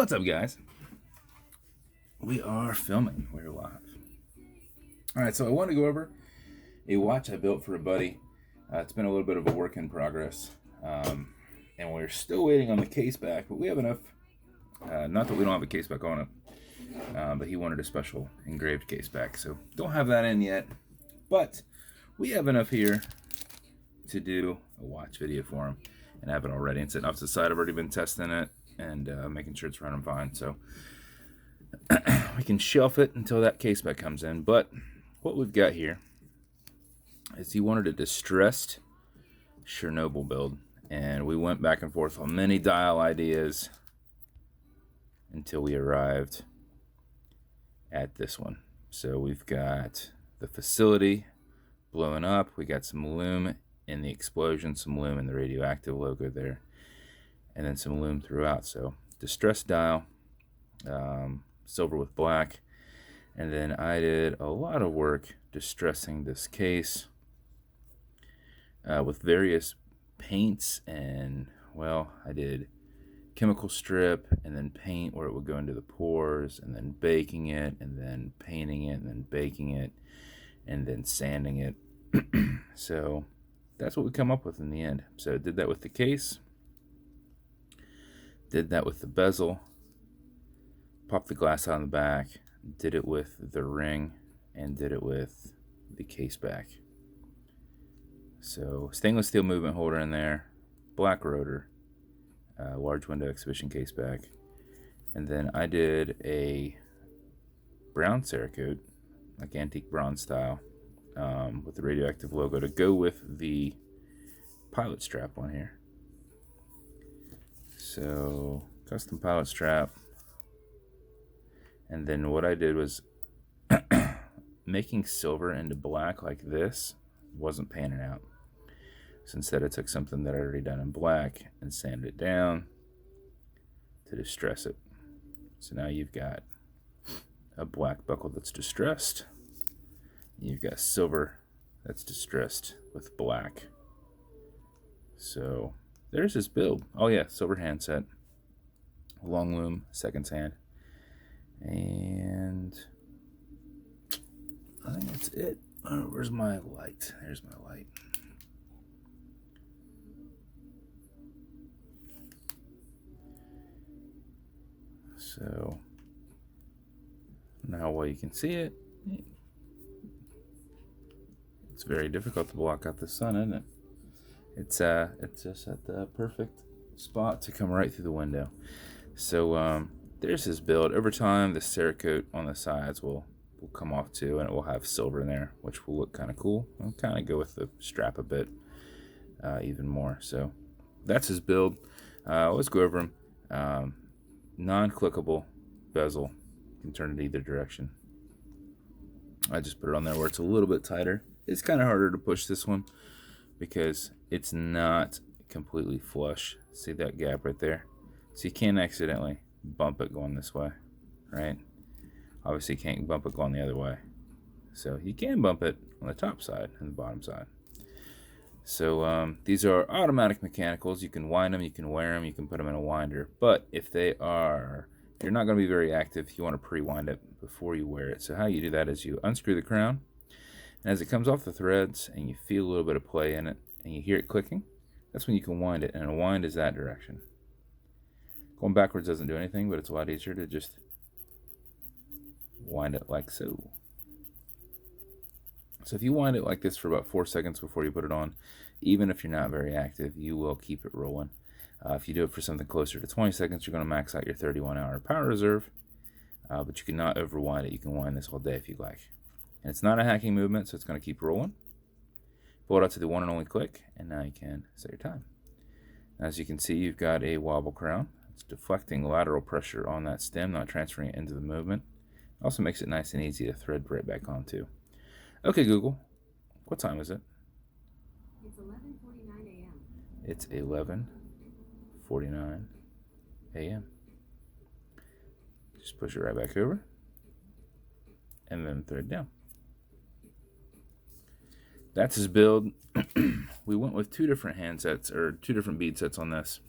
What's up, guys? We are filming. We're live. Alright, so I want to go over a watch I built for a buddy. It's been a little bit of a work in progress. And we're still waiting on the case back, but we have enough. Not that we don't have a case back on it, but he wanted a special engraved case back. So don't have that in yet. But we have enough here to do a watch video for him and have it all ready and sitting off to the side. I've already been testing it and making sure it's running fine. So we can shelf it until that case back comes in. But what we've got here is he wanted a distressed Chernobyl build. And we went back and forth on many dial ideas until we arrived at this one. So we've got the facility blowing up. We got some lume in the explosion, some lume in the radioactive logo there, and then some lume throughout. So distressed dial, silver with black. And then I did a lot of work distressing this case with various paints, and well, I did chemical strip and then paint where it would go into the pores, and then baking it, and then painting it, and then baking it, and then sanding it. So that's what we come up with in the end. So I did that with the case, did that with the bezel, popped the glass out on the back, did it with the ring, and did it with the case back. So stainless steel movement holder in there, black rotor, large window exhibition case back, and then I did a brown cerakote, like antique bronze style, with the radioactive logo to go with the pilot strap on here. So custom pilot strap, and then what I did was making silver into black like this wasn't panning out. So instead I took something that I already done in black and sanded it down to distress it. So now you've got a black buckle that's distressed. You've got silver that's distressed with black. So there's his build. Oh yeah, silver handset, long loom, seconds hand. And I think that's it. Where's my light? There's my light. So now while you can see it, it's very difficult to block out the sun, isn't it? It's just at the perfect spot to come right through the window. So there's his build. Over time, the cerakote on the sides will come off too, and it will have silver in there, which will look kind of cool. I'll kind of go with the strap a bit even more. So that's his build. Let's go over him. Non-clickable bezel, you can turn it either direction. I just put it on there where it's a little bit tighter. It's kind of harder to push this one because it's not completely flush. See that gap right there? So you can't accidentally bump it going this way, right? Obviously you can't bump it going the other way. So you can bump it on the top side and the bottom side. So these are automatic mechanicals. You can wind them, you can wear them, you can put them in a winder. But if you're not going to be very active, you want to pre-wind it before you wear it. So how you do that is you unscrew the crown, and as it comes off the threads and you feel a little bit of play in it and you hear it clicking, that's when you can wind it. And a wind is that direction. Going backwards doesn't do anything, but it's a lot easier to just wind it like so. So if you wind it like this for about 4 seconds before you put it on, even if you're not very active, you will keep it rolling. If you do it for something closer to 20 seconds, you're going to max out your 31-hour power reserve, but you cannot overwind it. You can wind this all day if you like. And it's not a hacking movement, so it's going to keep rolling. Pull it out to the one and only click, and now you can set your time. As you can see, you've got a wobble crown. It's deflecting lateral pressure on that stem, not transferring it into the movement. Also makes it nice and easy to thread right back onto. Okay, Google, what time is it? It's 11:49 a.m. It's 11:49 a.m. Just push it right back over and then thread down. That's his build. We went with two different hand sets, or two different bead sets on this.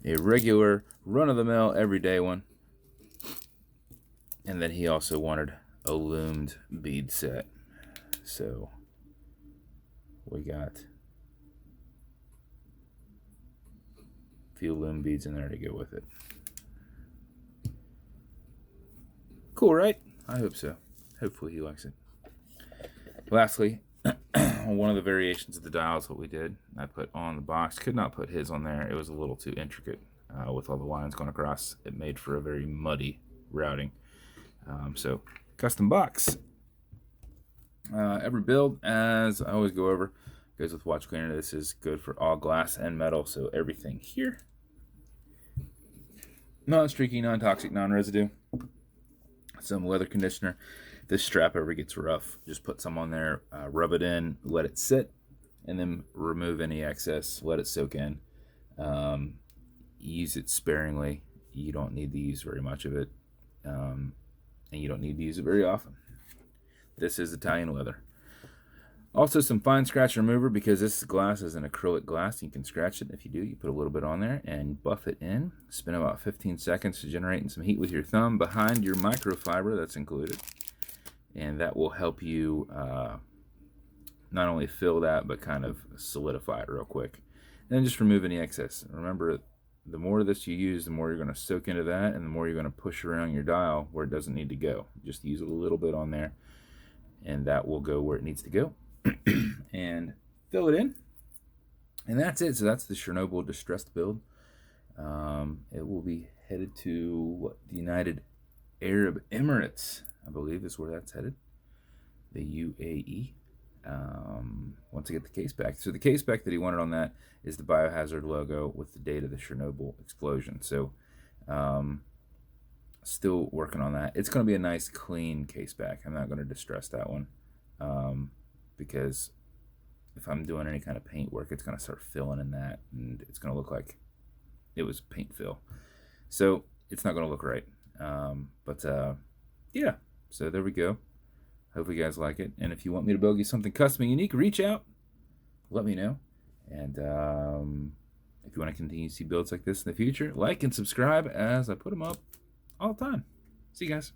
A regular run-of-the-mill, everyday one. And then he also wanted a lumed bead set. So we got a few lume beads in there to go with it. Cool, right? I hope so. Hopefully he likes it. Lastly, one of the variations of the dial is what we did. I put on the box. Could not put his on there. It was a little too intricate with all the lines going across. It made for a very muddy routing. So, custom box. Every build, as I always go over, goes with watch cleaner. This is good for all glass and metal. So everything here, non-streaky, non-toxic, non-residue. Some leather conditioner. If this strap ever gets rough, just put some on there, rub it in, let it sit, and then remove any excess, let it soak in. Use it sparingly. You don't need to use very much of it, and you don't need to use it very often. This is Italian leather. Also some fine scratch remover, because this glass is an acrylic glass. You can scratch it. If you do, you put a little bit on there and buff it in. Spin about 15 seconds to generating some heat with your thumb behind your microfiber that's included. And that will help you not only fill that, but kind of solidify it real quick. And then just remove any excess. Remember, the more of this you use, the more you're going to soak into that, and the more you're going to push around your dial where it doesn't need to go. Just use a little bit on there, and that will go where it needs to go. And fill it in. And that's it. So that's the Chernobyl distressed build. It will be headed to the United Arab Emirates, I believe is where that's headed. The UAE. Once I get the case back. So the case back that he wanted on that is the biohazard logo with the date of the Chernobyl explosion. So still working on that. It's going to be a nice clean case back. I'm not going to distress that one. Because if I'm doing any kind of paint work, it's going to start filling in that, and it's going to look like it was paint fill. So it's not going to look right. Yeah, so there we go. Hope you guys like it. And if you want me to build you something custom and unique, reach out. Let me know. And if you want to continue to see builds like this in the future, like and subscribe as I put them up all the time. See you guys.